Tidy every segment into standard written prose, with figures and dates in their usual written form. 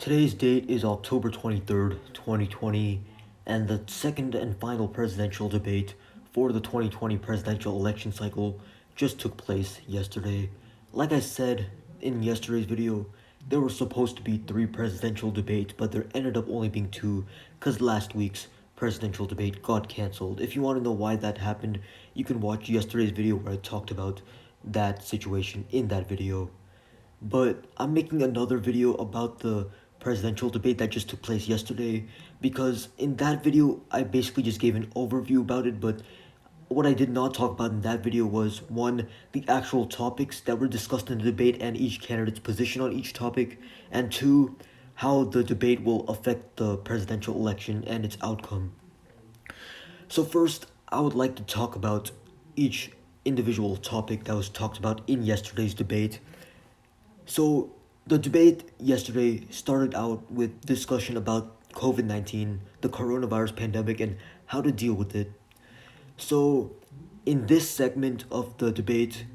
Today's date is October 23rd, 2020, and the second and final presidential debate for the 2020 presidential election cycle just took place yesterday. Like I said in yesterday's video, there were supposed to be three presidential debates, but there ended up only being two because last week's presidential debate got cancelled. If you want to know why that happened, you can watch yesterday's video where I talked about that situation in that video. But I'm making another video about the presidential debate that just took place yesterday because in that video I basically just gave an overview about it, but what I did not talk about in that video was one, the actual topics that were discussed in the debate and each candidate's position on each topic, and two, how the debate will affect the presidential election and its outcome. So first, I would like to talk about each individual topic that was talked about in yesterday's debate. So, the debate yesterday started out with discussion about COVID 19, the coronavirus pandemic, and how to deal with it. So, in this segment of the debate,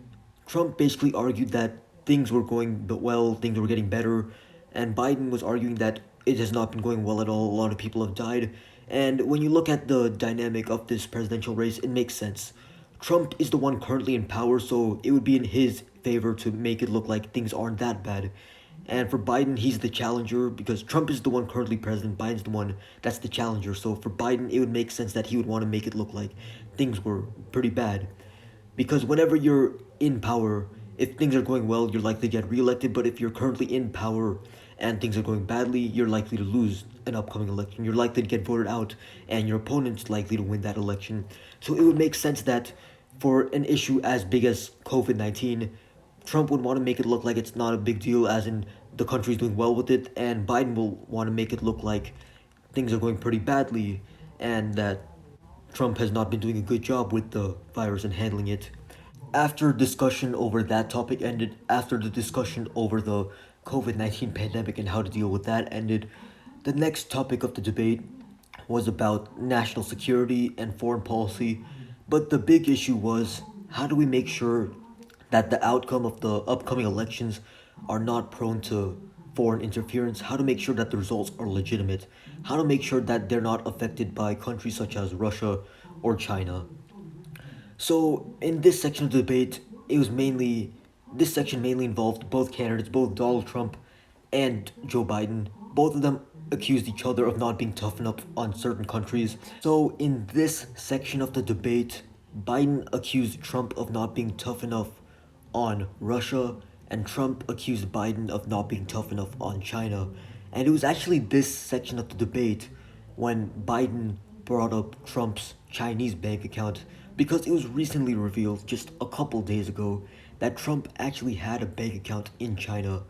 Trump basically argued that things were going well, things were getting better, and Biden was arguing that it has not been going well at all. A lot of people have died. And when you look at the dynamic of this presidential race, it makes sense. Trump is the one currently in power, so it would be in his favor to make it look like things aren't that bad. And for Biden, he's the challenger because Trump is the one currently president, Biden's the one that's the challenger. So for Biden, it would make sense that he would want to make it look like things were pretty bad. Because whenever you're in power, if things are going well, you're likely to get reelected. But if you're currently in power and things are going badly, you're likely to lose an upcoming election. You're likely to get voted out, and your opponent's likely to win that election. So it would make sense that for an issue as big as COVID 19, Trump would want to make it look like it's not a big deal, as in the country's doing well with it, and Biden will want to make it look like things are going pretty badly and that Trump has not been doing a good job with the virus and handling it. After discussion over that topic ended, after the discussion over the COVID 19 pandemic and how to deal with that ended, the next topic of the debate was about national security and foreign policy. But the big issue was, how do we make sure that the outcome of the upcoming elections are not prone to foreign interference, how to make sure that the results are legitimate, how to make sure that they're not affected by countries such as Russia or China. So in this section of the debate, it was mainly this section mainly involved both candidates, both Donald Trump and Joe Biden. Both of them accused each other of not being tough enough on certain countries. So in this section of the debate, Biden accused Trump of not being tough enough on Russia, and Trump accused Biden of not being tough enough on China. And it was actually this section of the debate when Biden brought up Trump's Chinese bank account because it was recently revealed just a couple days ago that Trump actually had a bank account in China.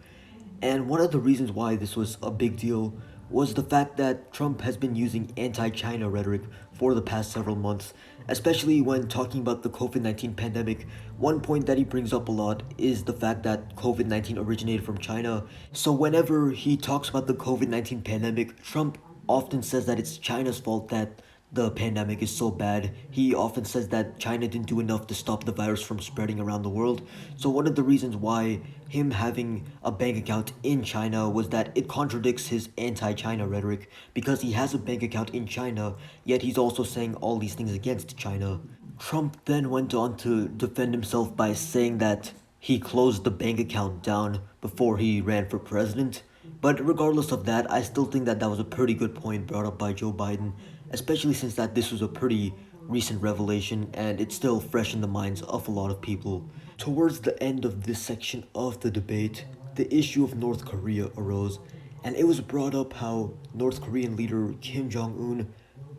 And one of the reasons why this was a big deal was the fact that Trump has been using anti China rhetoric for the past several months, especially when talking about the COVID 19 pandemic. One point that he brings up a lot is the fact that COVID 19 originated from China. So, whenever he talks about the COVID 19 pandemic, Trump often says that it's China's fault that the pandemic is so bad. He often says that China didn't do enough to stop the virus from spreading around the world. So one of the reasons why him having a bank account in China was that it contradicts his anti-China rhetoric because he has a bank account in China, yet he's also saying all these things against China. Trump then went on to defend himself by saying that he closed the bank account down before he ran for president. But regardless of that, I still think that that was a pretty good point brought up by Joe Biden, especially since that this was a pretty recent revelation and it's still fresh in the minds of a lot of people. Towards the end of this section of the debate, the issue of North Korea arose, and it was brought up how North Korean leader Kim Jong Un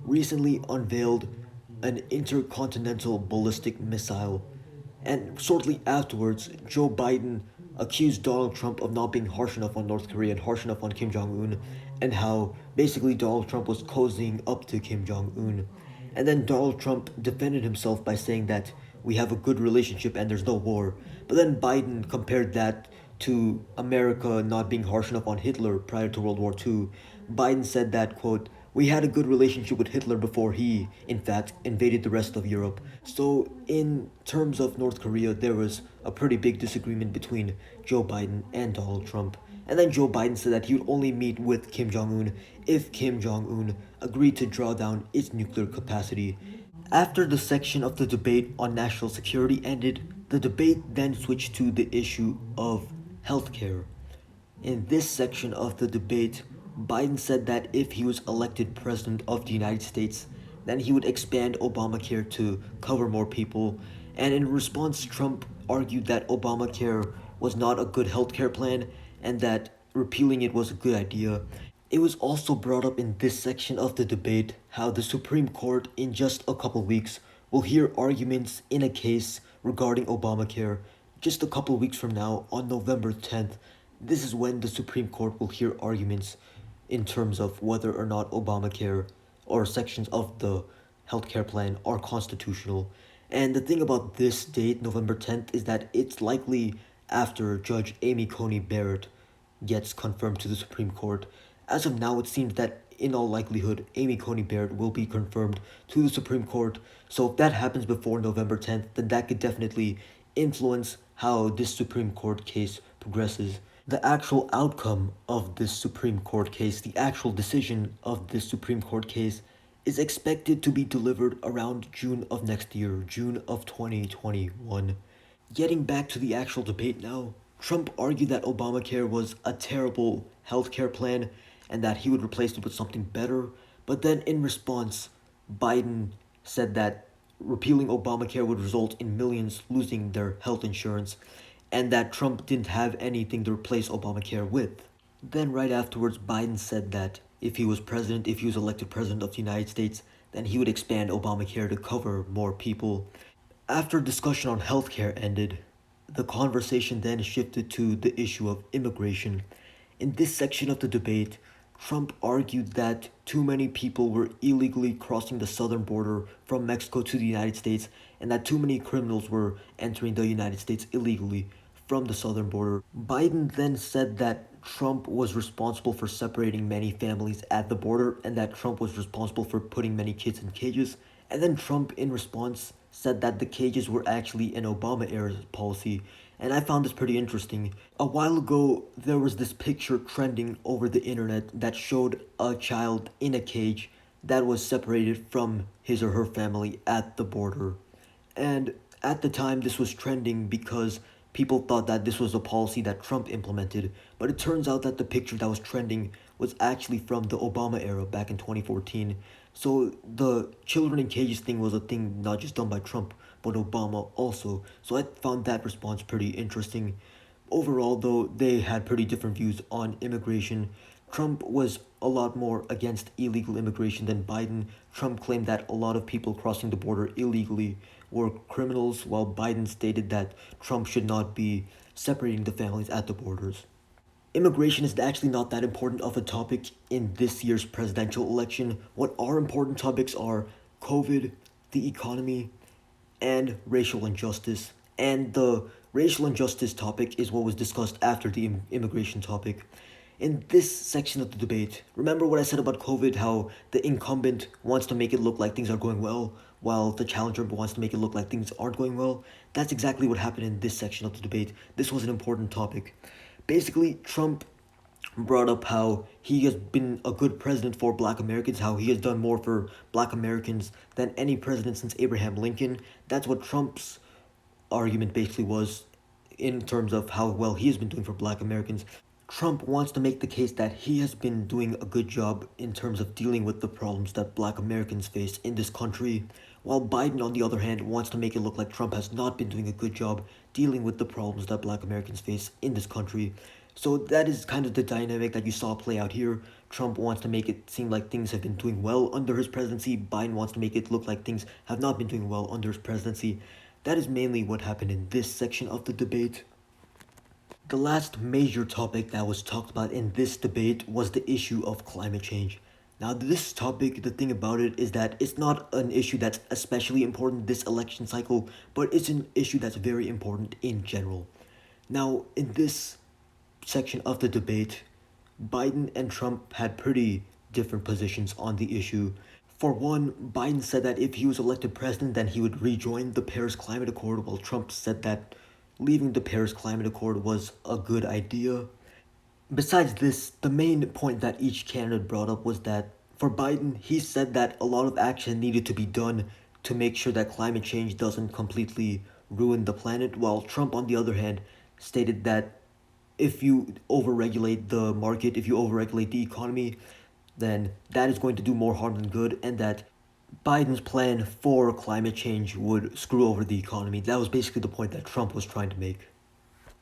recently unveiled an intercontinental ballistic missile. And shortly afterwards, Joe Biden accused Donald Trump of not being harsh enough on North Korea and harsh enough on Kim Jong Un, and how basically Donald Trump was cozying up to Kim Jong Un. And then Donald Trump defended himself by saying that we have a good relationship and there's no war. But then Biden compared that to America not being harsh enough on Hitler prior to World War II. Biden said that, quote, we had a good relationship with Hitler before he, in fact, invaded the rest of Europe. So, in terms of North Korea, there was a pretty big disagreement between Joe Biden and Donald Trump. And then Joe Biden said that he would only meet with Kim Jong-un if Kim Jong-un agreed to draw down its nuclear capacity. After the section of the debate on national security ended, the debate then switched to the issue of healthcare. In this section of the debate, Biden said that if he was elected president of the United States, then he would expand Obamacare to cover more people. And in response, Trump argued that Obamacare was not a good healthcare plan and that repealing it was a good idea. It was also brought up in this section of the debate how the Supreme Court, in just a couple weeks, will hear arguments in a case regarding Obamacare. Just a couple weeks from now, on November 10th, this is when the Supreme Court will hear arguments in terms of whether or not Obamacare or sections of the healthcare plan are constitutional. And the thing about this date, November 10th, is that it's likely after Judge Amy Coney Barrett gets confirmed to the Supreme Court. As of now, it seems that in all likelihood, Amy Coney Barrett will be confirmed to the Supreme Court. So if that happens before November 10th, then that could definitely influence how this Supreme Court case progresses. The actual outcome of this Supreme Court case, the actual decision of this Supreme Court case, is expected to be delivered around June of next year, June of 2021. Getting back to the actual debate now, Trump argued that Obamacare was a terrible healthcare plan and that he would replace it with something better. But then in response, Biden said that repealing Obamacare would result in millions losing their health insurance and that Trump didn't have anything to replace Obamacare with. Then right afterwards, Biden said that if he was president, if he was elected president of the United States, then he would expand Obamacare to cover more people. After discussion on healthcare ended, the conversation then shifted to the issue of immigration. In this section of the debate, Trump argued that too many people were illegally crossing the southern border from Mexico to the United States and that too many criminals were entering the United States illegally from the southern border. Biden then said that Trump was responsible for separating many families at the border and that Trump was responsible for putting many kids in cages. And then Trump, in response, said that the cages were actually an Obama-era policy. And I found this pretty interesting. A while ago, there was this picture trending over the internet that showed a child in a cage that was separated from his or her family at the border. And at the time, this was trending because people thought that this was a policy that Trump implemented, but it turns out that the picture that was trending was actually from the Obama era back in 2014. So the children in cages thing was a thing not just done by Trump, but Obama also. So I found that response pretty interesting. Overall, though, they had pretty different views on immigration. Trump was a lot more against illegal immigration than Biden. Trump claimed that a lot of people crossing the border illegally were criminals, while Biden stated that Trump should not be separating the families at the borders. Immigration is actually not that important of a topic in this year's presidential election. What are important topics are COVID, the economy, and racial injustice. And the racial injustice topic is what was discussed after the immigration topic. In this section of the debate, remember what I said about COVID, how the incumbent wants to make it look like things are going well, while the challenger wants to make it look like things aren't going well? That's exactly what happened in this section of the debate. This was an important topic. Basically, Trump brought up how he has been a good president for black Americans, how he has done more for black Americans than any president since Abraham Lincoln. That's what Trump's argument basically was in terms of how well he has been doing for black Americans. Trump wants to make the case that he has been doing a good job in terms of dealing with the problems that black Americans face in this country, while Biden, on the other hand, wants to make it look like Trump has not been doing a good job dealing with the problems that black Americans face in this country. So that is kind of the dynamic that you saw play out here. Trump wants to make it seem like things have been doing well under his presidency. Biden wants to make it look like things have not been doing well under his presidency. That is mainly what happened in this section of the debate. The last major topic that was talked about in this debate was the issue of climate change. Now, this topic, the thing about it is that it's not an issue that's especially important this election cycle, but it's an issue that's very important in general. Now, in this section of the debate, Biden and Trump had pretty different positions on the issue. For one, Biden said that if he was elected president, then he would rejoin the Paris Climate Accord, while Trump said that leaving the Paris Climate Accord was a good idea. Besides this, the main point that each candidate brought up was that for Biden, he said that a lot of action needed to be done to make sure that climate change doesn't completely ruin the planet, while Trump, on the other hand, stated that if you overregulate the market, if you overregulate the economy, then that is going to do more harm than good, and that Biden's plan for climate change would screw over the economy. That was basically the point that Trump was trying to make.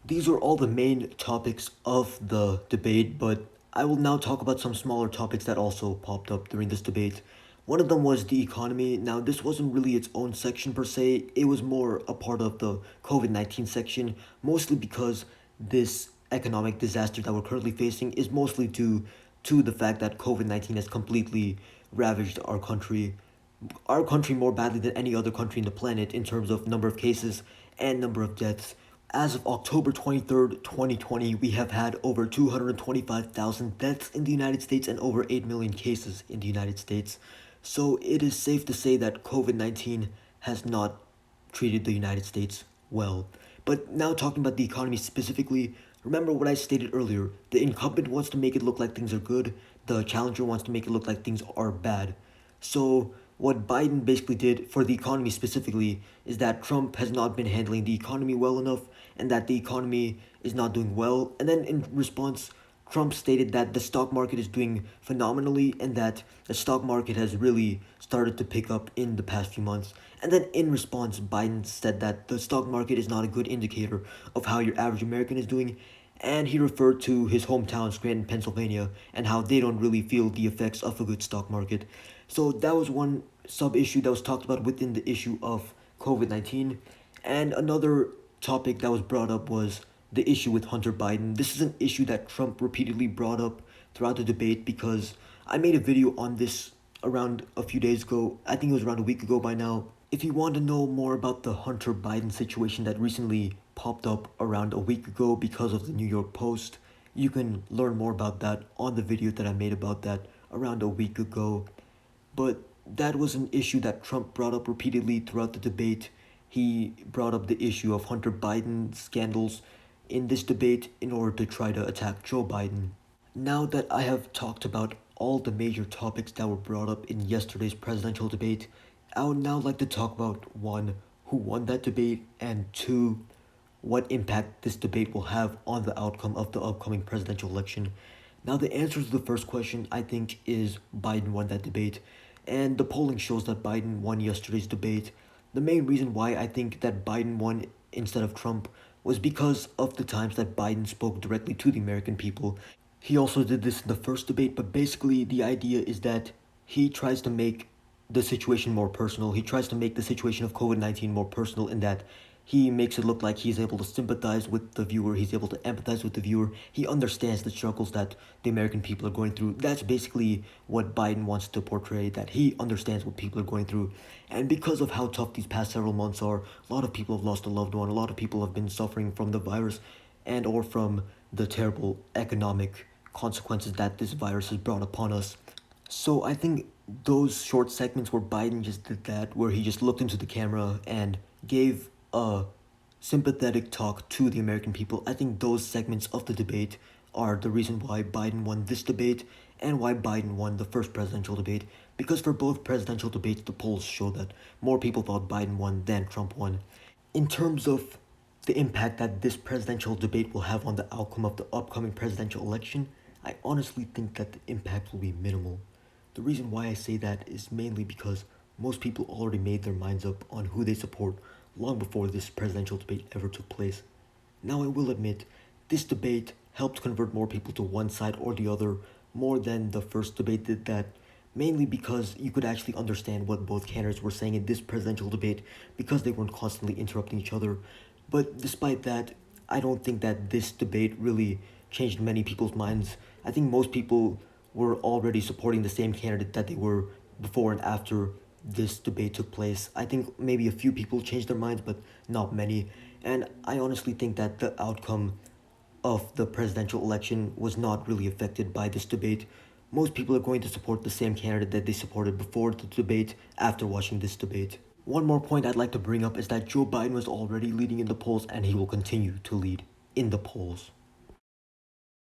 These were all the main topics of the debate, but I will now talk about some smaller topics that also popped up during this debate. One of them was the economy. Now, this wasn't really its own section per se, it was more a part of the COVID 19 section, mostly because this economic disaster that we're currently facing is mostly due to the fact that COVID 19 has completely ravaged our country more badly than any other country in the planet in terms of number of cases and number of deaths. As of October 23rd, 2020, we have had over 225,000 deaths in the United States and over 8 million cases in the United States. So it is safe to say that COVID 19 has not treated the United States well. But now, talking about the economy specifically, remember what I stated earlier. The incumbent wants to make it look like things are good, the challenger wants to make it look like things are bad. So, what Biden basically did for the economy specifically is that Trump has not been handling the economy well enough and that the economy is not doing well. And then in response, Trump stated that the stock market is doing phenomenally and that the stock market has really started to pick up in the past few months. And then in response, Biden said that the stock market is not a good indicator of how your average American is doing. And he referred to his hometown, Scranton, Pennsylvania, and how they don't really feel the effects of a good stock market. So that was one sub issue that was talked about within the issue of COVID 19. And another topic that was brought up was the issue with Hunter Biden. This is an issue that Trump repeatedly brought up throughout the debate because I made a video on this around a few days ago. I think it was around a week ago by now. If you want to know more about the Hunter Biden situation that recently popped up around a week ago because of the New York Post, you can learn more about that on the video that I made about that around a week ago. But that was an issue that Trump brought up repeatedly throughout the debate. He brought up the issue of Hunter Biden scandals in this debate in order to try to attack Joe Biden. Now that I have talked about all the major topics that were brought up in yesterday's presidential debate, I would now like to talk about one, who won that debate, and two, what impact this debate will have on the outcome of the upcoming presidential election. Now, the answer to the first question, I think, is Biden won that debate, and the polling shows that Biden won yesterday's debate. The main reason why I think that Biden won instead of Trump was because of the times that Biden spoke directly to the American people. He also did this in the first debate, but basically, the idea is that he tries to make the situation more personal. He tries to make the situation of COVID 19 more personal in that he makes it look like he's able to sympathize with the viewer, he's able to empathize with the viewer, he understands the struggles that the American people are going through. That's basically what Biden wants to portray, that he understands what people are going through. And because of how tough these past several months are, a lot of people have lost a loved one, a lot of people have been suffering from the virus and or from the terrible economic consequences that this virus has brought upon us. So I think those short segments where Biden just did that, where he just looked into the camera and gave a sympathetic talk to the American people, I think those segments of the debate are the reason why Biden won this debate and why Biden won the first presidential debate. Because for both presidential debates, the polls show that more people thought Biden won than Trump won. In terms of the impact that this presidential debate will have on the outcome of the upcoming presidential election, I honestly think that the impact will be minimal. The reason why I say that is mainly because most people already made their minds up on who they support long before this presidential debate ever took place. Now, I will admit, this debate helped convert more people to one side or the other more than the first debate did that, mainly because you could actually understand what both candidates were saying in this presidential debate because they weren't constantly interrupting each other. But despite that, I don't think that this debate really changed many people's minds. I think most people were already supporting the same candidate that they were before and after this debate took place. I think maybe a few people changed their minds, but not many. And I honestly think that the outcome of the presidential election was not really affected by this debate. Most people are going to support the same candidate that they supported before the debate after watching this debate. One more point I'd like to bring up is that Joe Biden was already leading in the polls and he will continue to lead in the polls.